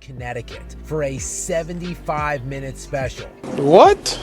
Connecticut for a 75-minute special. What?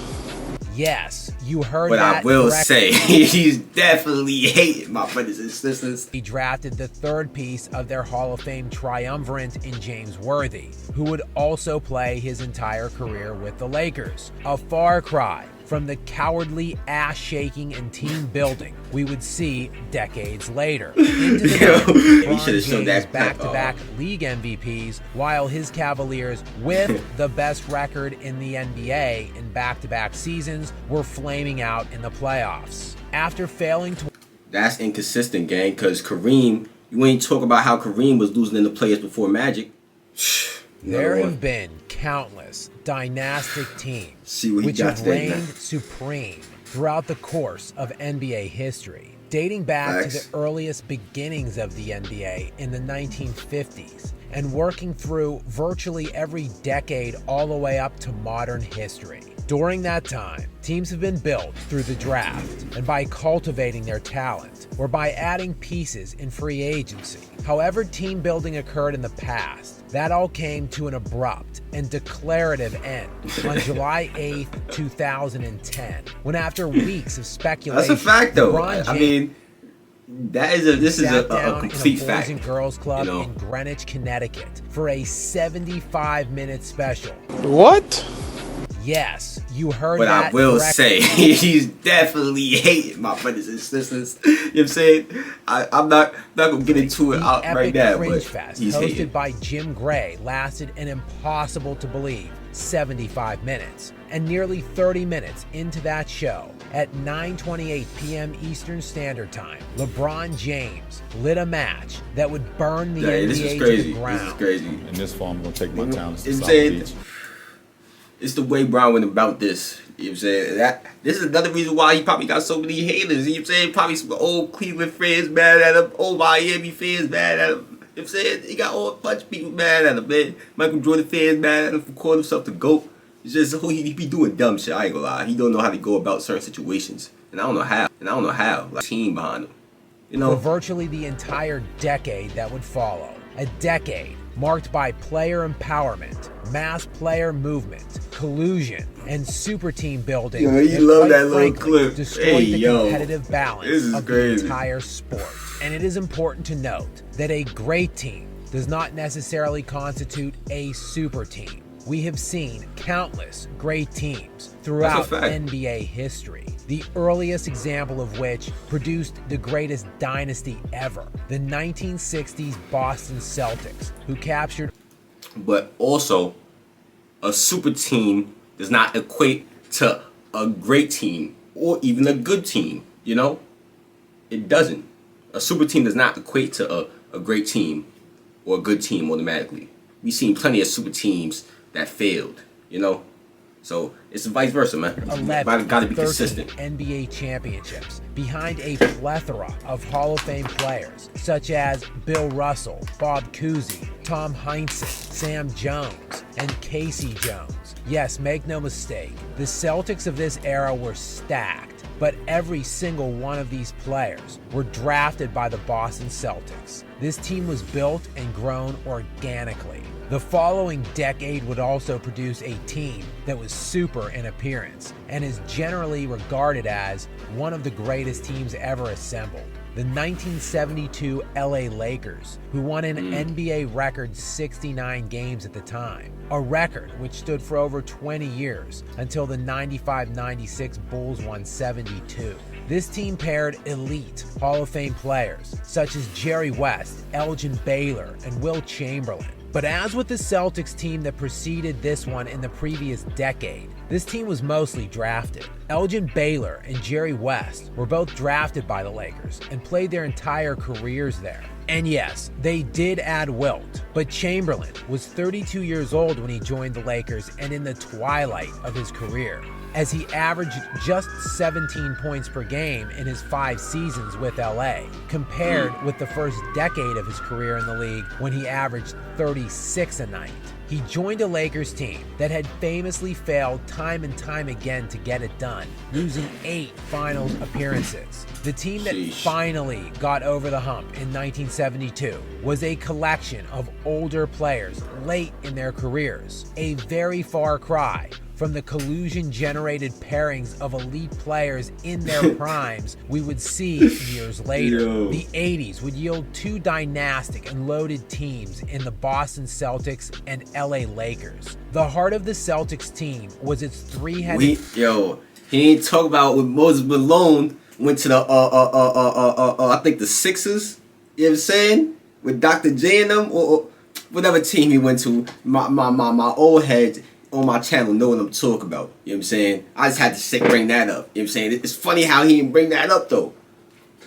Yes, you heard but that. I will correctly. say, he's definitely hating my brothers and sisters. He drafted the third piece of their Hall of Fame triumvirate in James Worthy, who would also play his entire career with the Lakers. A far cry from the cowardly ass-shaking and team-building we would see decades later. Into the Yo, night, he LeBron should've shown James that back-to-back league MVPs, while his Cavaliers, with the best record in the NBA in back-to-back seasons, were flaming out in the playoffs. After failing to... That's inconsistent, gang, because Kareem, you ain't talk about how Kareem was losing in the playoffs before Magic. There have been countless dynastic teams which have reigned supreme throughout the course of NBA history, dating back to the earliest beginnings of the NBA in the 1950s and working through virtually every decade all the way up to modern history. During that time, teams have been built through the draft and by cultivating their talent or by adding pieces in free agency. However team building occurred in the past, that all came to an abrupt and declarative end on July 8th, 2010, when after weeks of speculation, that's a fact though. LeBron I mean, this is a complete in a fact. Boys and Girls Club you know? in Greenwich, Connecticut for a 75-minute special. What? Yes, you heard but that. But I will correctly. say, he's definitely hating my brothers and sisters. You know what I'm saying? I'm not going to get into it out right now, but Fest, he's hosted hating. by Jim Gray, lasted an impossible to believe 75 minutes. And nearly 30 minutes into that show, at 9:28 p.m. Eastern Standard Time, LeBron James lit a match that would burn the NBA to the ground. This is crazy. In this form, I'm going to take my talents to It's South saying, Beach. it's the way Brown went about this. You know what I'm saying? This is another reason why he probably got so many haters. You know what I'm saying? Probably some old Cleveland fans mad at him, old Miami fans mad at him. You know what I'm saying? He got all a bunch of people mad at him, man. Michael Jordan fans mad at him for calling himself the GOAT. It's just he be doing dumb shit. I ain't gonna lie. He don't know how to go about certain situations, and I don't know how. Like, team behind him, you know. For virtually the entire decade that would follow, a decade marked by player empowerment, mass player movement, collusion, and super team building. Yo, you love that little clip. Destroyed Hey, the yo, competitive balance of crazy. the entire sport. And it is important to note that a great team does not necessarily constitute a super team. We have seen countless great teams throughout NBA history, the earliest example of which produced the greatest dynasty ever, the 1960s Boston Celtics, who captured... But also, a super team does not equate to a great team or even a good team, you know? It doesn't. A super team does not equate to a great team or a good team automatically. We've seen plenty of super teams that failed, you know? So it's vice versa, man. 11 Gotta be consistent. NBA championships behind a plethora of Hall of Fame players such as Bill Russell, Bob Cousy, Tom Heinsohn, Sam Jones, and Casey Jones. Yes, make no mistake, the Celtics of this era were stacked, but every single one of these players were drafted by the Boston Celtics. This team was built and grown organically. The following decade would also produce a team that was super in appearance and is generally regarded as one of the greatest teams ever assembled. The 1972 LA Lakers, who won an NBA record 69 games at the time, a record which stood for over 20 years until the 95-96 Bulls won 72. This team paired elite Hall of Fame players such as Jerry West, Elgin Baylor, and Wilt Chamberlain. But as with the Celtics team that preceded this one in the previous decade, this team was mostly drafted. Elgin Baylor and Jerry West were both drafted by the Lakers and played their entire careers there. And yes, they did add Wilt, but Chamberlain was 32 years old when he joined the Lakers and in the twilight of his career, as he averaged just 17 points per game in his 5 seasons with LA, compared with the first decade of his career in the league when he averaged 36 a night. He joined a Lakers team that had famously failed time and time again to get it done, losing 8 finals appearances. The team that finally got over the hump in 1972 was a collection of older players late in their careers, a very far cry from the collusion-generated pairings of elite players in their primes we would see years later. The 80s would yield 2 dynastic and loaded teams in the Boston Celtics and LA Lakers. The heart of the Celtics team was its three-headed... He ain't talk about when Moses Malone went to the, I think the Sixers, you know what I'm saying? With Dr. J and them, or whatever team he went to. My old heads on my channel know what I'm talking about. You know what I'm saying? I just had to bring that up. You know what I'm saying? It's funny how he didn't bring that up, though.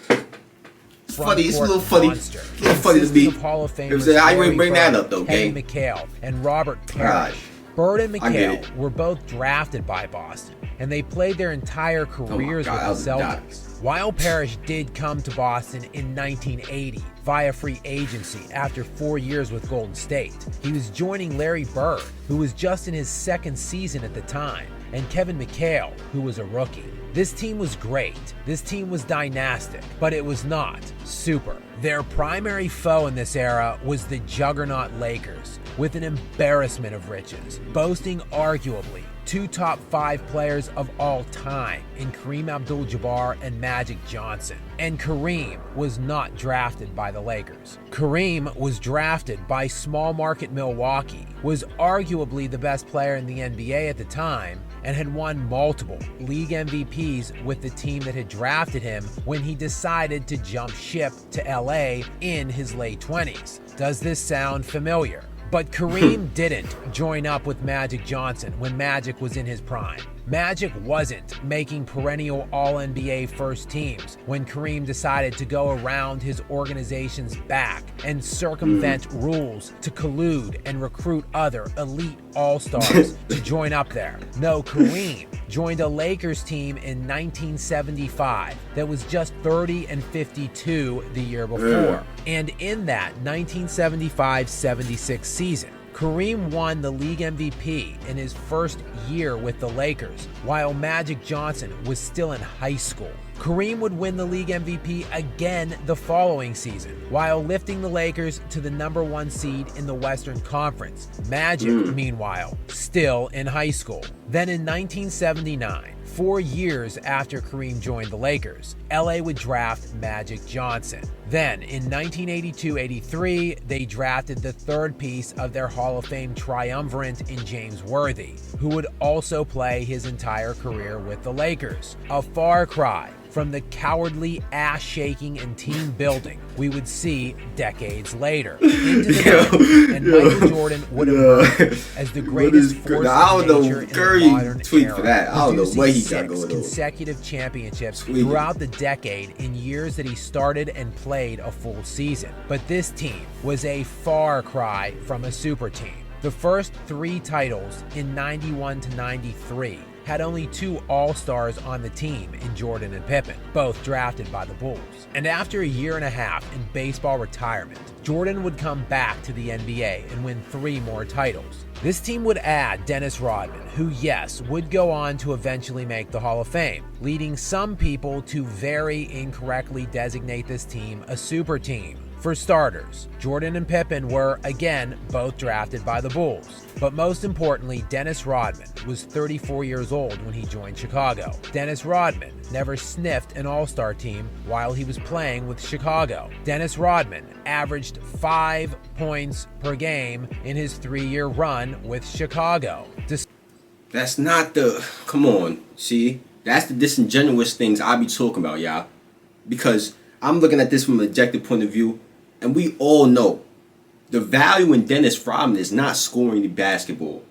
It's funny. It's a little funny. Monster, a little funny to be. Hall of Famers, you know what I'm saying? How you ain't bring that up, though, gang? Kevin McHale and Robert Parrish. Bird and McHale were both drafted by Boston, and they played their entire careers with the Celtics. While Parrish did come to Boston in 1980 via free agency after 4 years with Golden State, he was joining Larry Bird, who was just in his 2nd season at the time, and Kevin McHale, who was a rookie. This team was great. This team was dynastic, but it was not super. Their primary foe in this era was the juggernaut Lakers, with an embarrassment of riches, boasting arguably 2 top 5 players of all time in Kareem Abdul-Jabbar and Magic Johnson. And Kareem was not drafted by the Lakers. Kareem was drafted by small market Milwaukee, was arguably the best player in the NBA at the time, and had won multiple league MVPs with the team that had drafted him when he decided to jump ship to LA in his late 20s. Does this sound familiar? But Kareem didn't join up with Magic Johnson when Magic was in his prime. Magic wasn't making perennial All-NBA first teams when Kareem decided to go around his organization's back and circumvent rules to collude and recruit other elite all-stars to join up there. No, Kareem joined a Lakers team in 1975 that was just 30-52 the year before. And in that 1975-76 season, Kareem won the league MVP in his first year with the Lakers, while Magic Johnson was still in high school. Kareem would win the league MVP again the following season, while lifting the Lakers to the #1 seed in the Western Conference. Magic, meanwhile, still in high school. Then in 1979, 4 years after Kareem joined the Lakers, LA would draft Magic Johnson. Then in 1982-83, they drafted the 3rd piece of their Hall of Fame triumvirate in James Worthy, who would also play his entire career with the Lakers. A far cry from the cowardly ass-shaking and team-building we would see decades later. Into the and Michael Jordan would emerge as the greatest force of nature in the modern era, I don't know what he got going on. Consecutive championships throughout the decade in years that he started and played a full season. But this team was a far cry from a super team. The first 3 titles in 91 to 93 had only 2 All-Stars on the team in Jordan and Pippen, both drafted by the Bulls. And after a year and a half in baseball retirement, Jordan would come back to the NBA and win 3 more titles. This team would add Dennis Rodman, who, yes, would go on to eventually make the Hall of Fame, leading some people to very incorrectly designate this team a super team. For starters, Jordan and Pippen were, again, both drafted by the Bulls. But most importantly, Dennis Rodman was 34 years old when he joined Chicago. Dennis Rodman never sniffed an all-star team while he was playing with Chicago. Dennis Rodman averaged 5 points per game in his 3-year run with Chicago. That's not the... Come on, see? That's the disingenuous things I be talking about, y'all. Because I'm looking at this from an objective point of view, and we all know the value in Dennis Rodman is not scoring the basketball.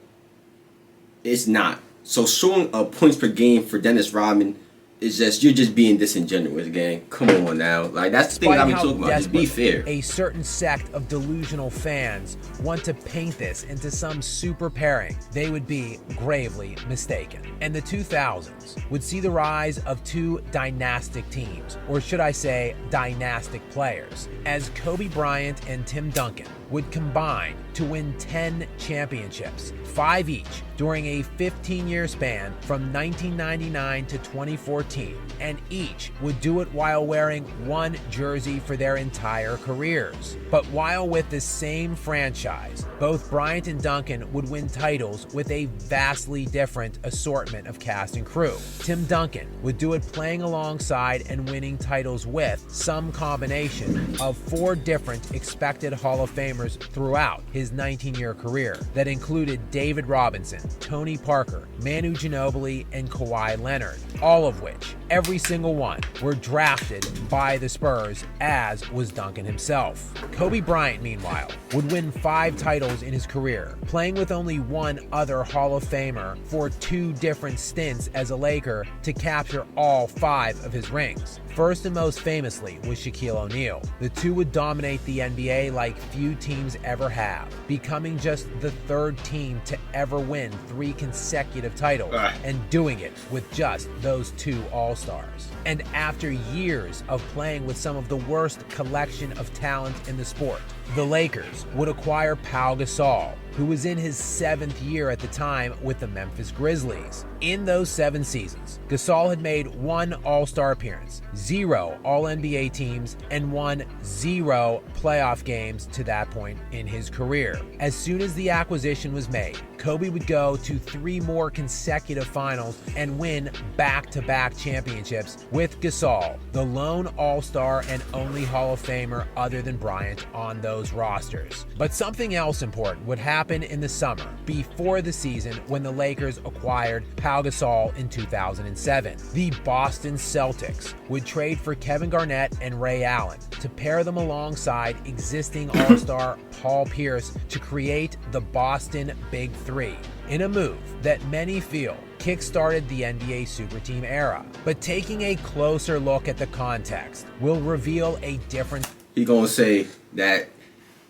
It's not. So showing points per game for Dennis Rodman is just, you're just being disingenuous, gang. Come on now. Like, that's the thing I be talking about. Just be fair. A certain sect of delusional fans want to paint this into some super pairing. They would be gravely mistaken. And the 2000s would see the rise of 2 dynastic teams, or should I say dynastic players, as Kobe Bryant and Tim Duncan would combine to win 10 championships, 5 each during a 15-year span from 1999 to 2014, and each would do it while wearing one jersey for their entire careers. But while with the same franchise, both Bryant and Duncan would win titles with a vastly different assortment of cast and crew. Tim Duncan would do it playing alongside and winning titles with some combination of 4 different expected Hall of Famers throughout his 19-year career that included David Robinson, Tony Parker, Manu Ginobili, and Kawhi Leonard, all of which, every single one, were drafted by the Spurs, as was Duncan himself. Kobe Bryant, meanwhile, would win 5 titles in his career, playing with only one other Hall of Famer for 2 different stints as a Laker to capture all 5 of his rings. First and most famously was Shaquille O'Neal. The two would dominate the NBA like few teams ever have, becoming just the 3rd team to ever win 3 consecutive titles, and doing it with just those 2 All-Stars. And after years of playing with some of the worst collection of talent in the sport, the Lakers would acquire Pau Gasol, who was in his 7th year at the time with the Memphis Grizzlies. In those 7 seasons, Gasol had made 1 All-Star appearance, 0 All-NBA teams, and won 0 playoff games to that point in his career. As soon as the acquisition was made, Kobe would go to 3 more consecutive finals and win back-to-back championships with Gasol, the lone All-Star and only Hall of Famer other than Bryant on those rosters. But something else important would happen in the summer before the season when the Lakers acquired Pau Gasol in 2007. The Boston Celtics would trade for Kevin Garnett and Ray Allen to pair them alongside existing All-Star Paul Pierce to create the Boston Big Three, in a move that many feel kick-started the NBA Super Team era. But taking a closer look at the context will reveal a different... He gonna say that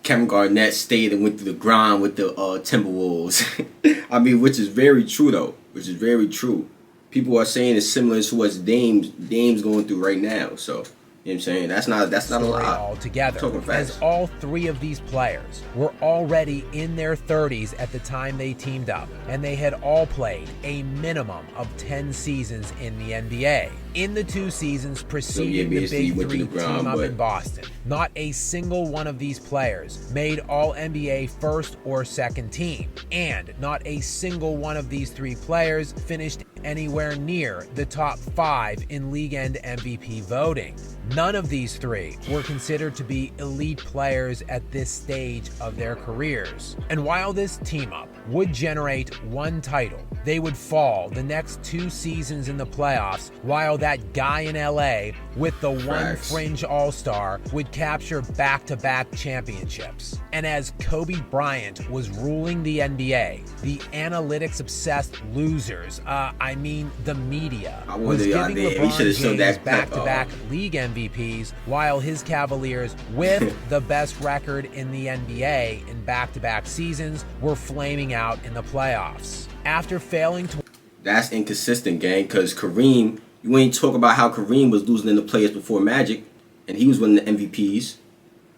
Kevin Garnett stayed and went through the grind with the Timberwolves. I mean, which is very true though. Which is very true. People are saying it's similar to what Dame's going through right now. So, you know what I'm saying? That's not a lie. Altogether, as all 3 of these players were already in their 30s at the time they teamed up, and they had all played a minimum of 10 seasons in the NBA. In the 2 seasons preceding the Big Three team up in Boston, not a single one of these players made All-NBA first or second team, and not a single one of these 3 players finished anywhere near the top 5 in league end MVP voting. None of these 3 were considered to be elite players at this stage of their careers. And while this team-up would generate 1 title, they would fall the next 2 seasons in the playoffs, while that guy in LA with the 1 fringe All-Star would capture back-to-back championships. And as Kobe Bryant was ruling the NBA, the analytics-obsessed losers, the media, was giving LeBron James back-to-back league MVPs, while his Cavaliers, with the best record in the NBA in back-to-back seasons, were flaming out in the playoffs. After failing to... That's inconsistent, gang, because Kareem, you ain't talk about how Kareem was losing in the playoffs before Magic, and he was winning the MVPs.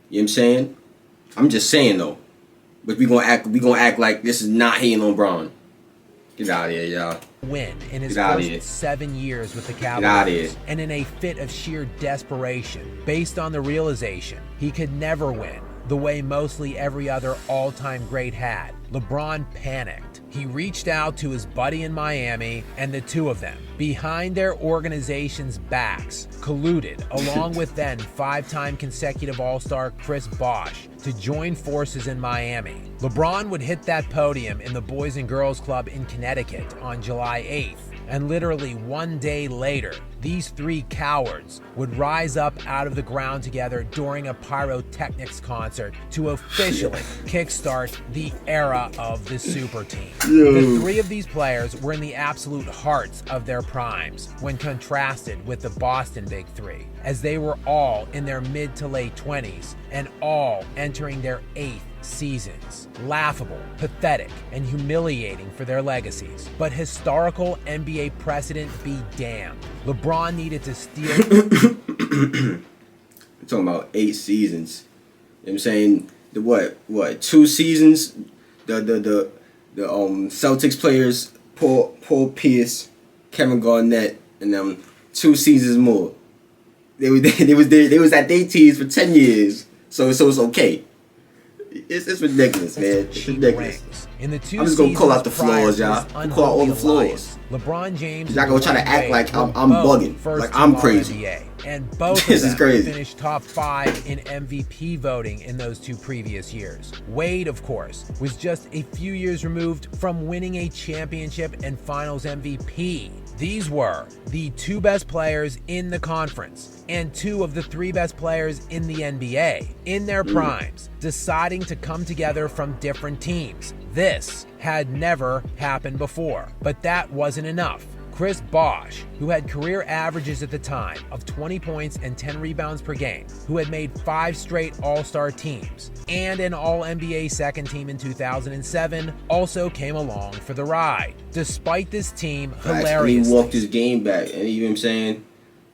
You know what I'm saying? I'm just saying, though. But we gonna act like this is not hating on Bron. Get out of here, y'all. Win in his first 7 years with the Cavaliers, and in a fit of sheer desperation, based on the realization he could never win the way mostly every other all-time great had, LeBron panicked. He reached out to his buddy in Miami, and the 2 of them, behind their organization's backs, colluded along with then 5-time consecutive All-Star Chris Bosh to join forces in Miami. LeBron would hit that podium in the Boys and Girls Club in Connecticut on July 8th. And literally 1 day later, these 3 cowards would rise up out of the ground together during a pyrotechnics concert to officially kickstart the era of the super team. The 3 of these players were in the absolute hearts of their primes when contrasted with the Boston Big Three, as they were all in their mid to late 20s and all entering their 8th seasons. Laughable, pathetic, and humiliating for their legacies. But historical NBA precedent be damned. LeBron needed to steal... We're talking about 8 seasons. You know what I'm saying? the what 2 seasons, the Celtics players, Paul Pierce, Kevin Garnett, and 2 seasons more. They was at their teams for 10 years, so it's okay. It's ridiculous, man. It's ridiculous. In the 2 I'm just gonna call out the flaws, y'all. Call out all the flaws. LeBron James. Y'all gonna try to act like I'm bugging, like I'm crazy. And both This of is them crazy. finished top 5 in MVP voting in those 2 previous years. Wade, of course, was just a few years removed from winning a championship and Finals MVP. These were the 2 best players in the conference and 2 of the 3 best players in the NBA in their primes, deciding to come together from different teams. This had never happened before, but that wasn't enough. Chris Bosh, who had career averages at the time of 20 points and 10 rebounds per game, who had made 5 straight All-Star teams and an All-NBA second team in 2007, also came along for the ride. Despite this team, hilariously, he walked his game back, and you know what I'm saying,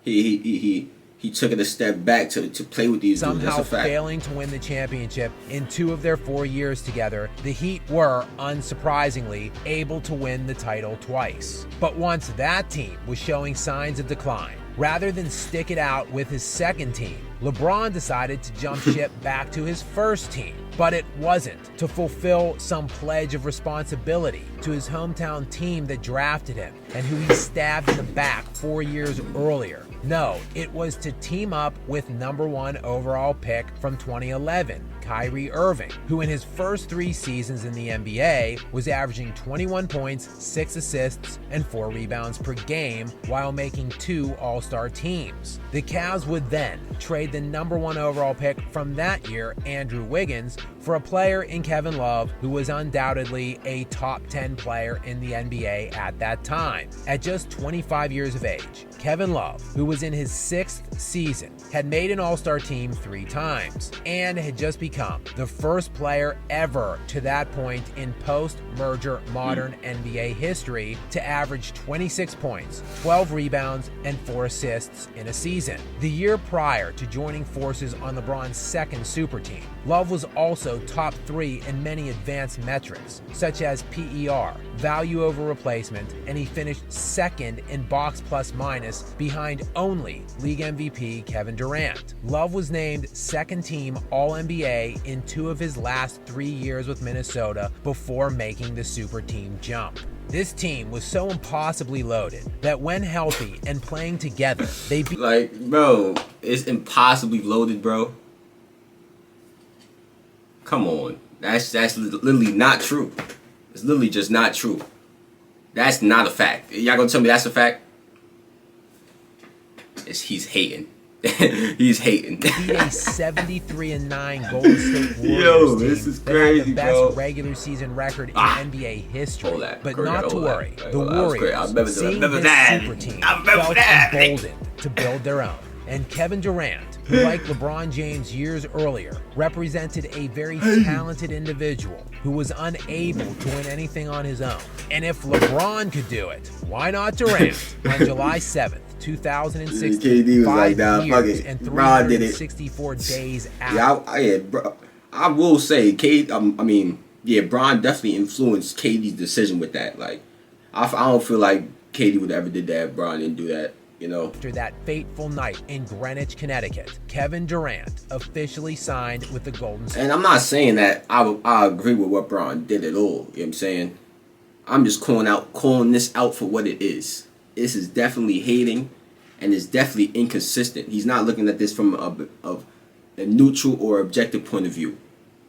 he took it a step back to play with these dudes. That's somehow a fact. failing to win the championship in 2 of their 4 years together, the Heat were, unsurprisingly, able to win the title twice. But once that team was showing signs of decline, rather than stick it out with his second team, LeBron decided to jump ship back to his first team. But it wasn't to fulfill some pledge of responsibility to his hometown team that drafted him and who he stabbed in the back 4 years earlier. No, it was to team up with #1 overall pick from 2011, Kyrie Irving, who in his first 3 seasons in the NBA was averaging 21 points, 6 assists, and 4 rebounds per game while making 2 All-Star teams. The Cavs would then trade the #1 overall pick from that year, Andrew Wiggins, for a player in Kevin Love who was undoubtedly a top 10 player in the NBA at that time. At just 25 years of age, Kevin Love, who was in his 6th season, had made an All-Star team 3 times and had just become the first player ever to that point in post-merger modern NBA history to average 26 points, 12 rebounds, and 4 assists in a season. The year prior to joining forces on LeBron's second super team, Love was also top 3 in many advanced metrics, such as PER, value over replacement, and he finished 2nd in box plus minus behind only league MVP Kevin Durant. Love was named 2nd team All-NBA in 2 of his last 3 years with Minnesota before making the super team jump. This team was so impossibly loaded that when healthy and playing together, they beat Like, bro, it's impossibly loaded, bro. Come on. That's literally not true. It's literally just not true. That's not a fact. Y'all gonna tell me that's a fact? He's hating. He's hating. beat a 73-9 Golden State Warriors Yo, team this is that had crazy, the best bro. regular season record in NBA history. Hold that. But Correct, not to hold worry, that. the Hold that. That was great. I remember Warriors, that. seeing Remember this that. super team, I remember felt that. emboldened to build their own. And Kevin Durant, who like LeBron James years earlier, represented a very talented individual who was unable to win anything on his own. And if LeBron could do it, why not Durant? On July 7th, 2016, KD was 5 like, nah, fuck years it. and LeBron did it. 364 days out. Yeah, bro. I will say, Bron definitely influenced KD's decision with that. Like, I don't feel like KD would ever did that. Bron didn't do that. You know. After that fateful night in Greenwich, Connecticut, Kevin Durant officially signed with the Golden State. And I'm not saying that I agree with what Bron did at all. You know what I'm saying? I'm just calling this out for what it is. This is definitely hating, and it's definitely inconsistent. He's not looking at this from a neutral or objective point of view,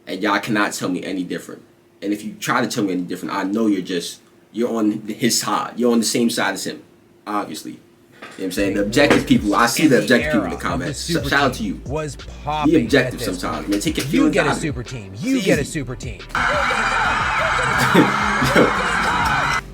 and y'all cannot tell me any different. And if you try to tell me any different, I know you're on his side. You're on the same side as him, obviously. You know what I'm saying? The objective people, I see the objective people in the comments. Shout out to you. Was popping. Be objective at this sometimes, point. man. Take your You feelings get a out of it. super team. It's You get a easy. super team.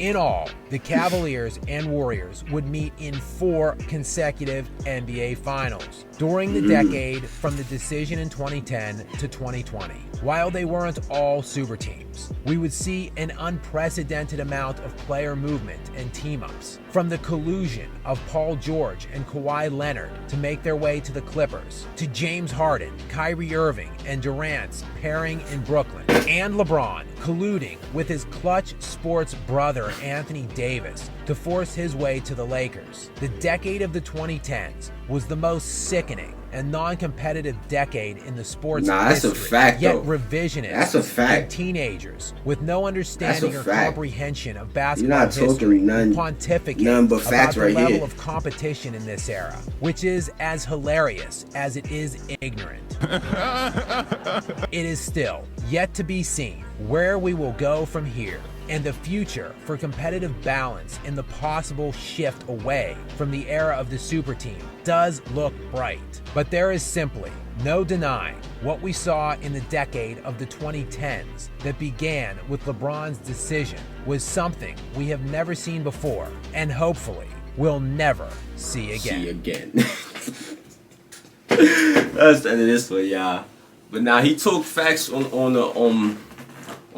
In all, the Cavaliers and Warriors would meet in 4 consecutive NBA Finals during the decade from the decision in 2010 to 2020. While they weren't all super teams, we would see an unprecedented amount of player movement and team-ups, from the collusion of Paul George and Kawhi Leonard to make their way to the Clippers, to James Harden, Kyrie Irving, and Durant's pairing in Brooklyn, and LeBron colluding with his clutch sports brother Anthony Davis to force his way to the Lakers. The decade of the 2010s was the most sickening and non-competitive decade in the sports that's history, a fact, yet though. revisionist That's a fact. and teenagers with no understanding or fact. comprehension of You're basketball not history talking pontificate none but about facts the right level here. of competition in this era, which is as hilarious as it is ignorant. It is still yet to be seen where we will go from here, and the future for competitive balance in the possible shift away from the era of the super team does look bright. But there is simply no denying what we saw in the decade of the 2010s that began with LeBron's decision was something we have never seen before, and hopefully will never see again. That's the end of this one, y'all. But now he took facts on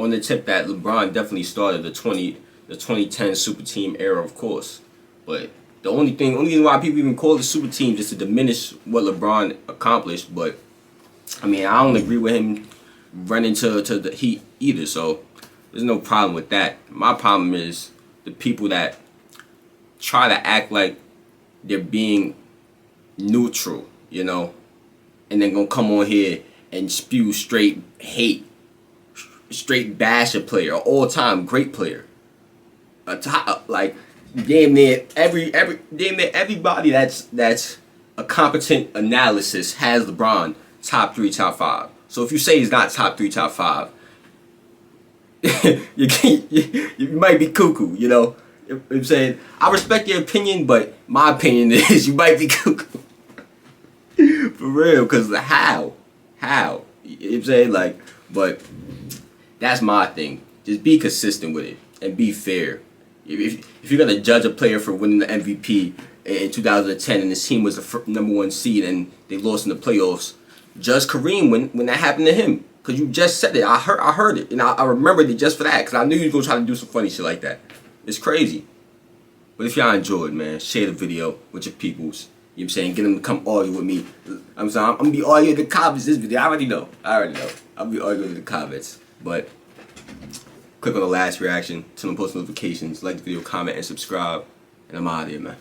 the tip that LeBron definitely started the 2010 super team era, of course. But the only reason why people even call it super team is to diminish what LeBron accomplished. But I mean, I don't agree with him running to the Heat either. So there's no problem with that. My problem is the people that try to act like they're being neutral, you know, and then gonna come on here and spew straight hate, straight bash a player, an all-time great player, like damn near everybody that's a competent analysis has LeBron top 3, top 5. So if you say he's not top 3, top 5, you might be cuckoo, you know. I'm saying, I respect your opinion, but my opinion is you might be cuckoo. For real, because how? You know what I'm saying? Like, but that's my thing. Just be consistent with it and be fair. If you're going to judge a player for winning the MVP in 2010 and his team was the #1 seed and they lost in the playoffs, judge Kareem when that happened to him. Because you just said it. I heard it. And I remembered it just for that. Because I knew you was going to try to do some funny shit like that. It's crazy. But if y'all enjoyed, man, share the video with your peoples. You know what I'm saying? Get them to come argue with me. I'm saying, I'm going to be arguing in the comments this video. I already know. I'll be arguing in the comments. But click on the last reaction. Turn on post notifications. Like the video, comment, and subscribe. And I'm out of here, man.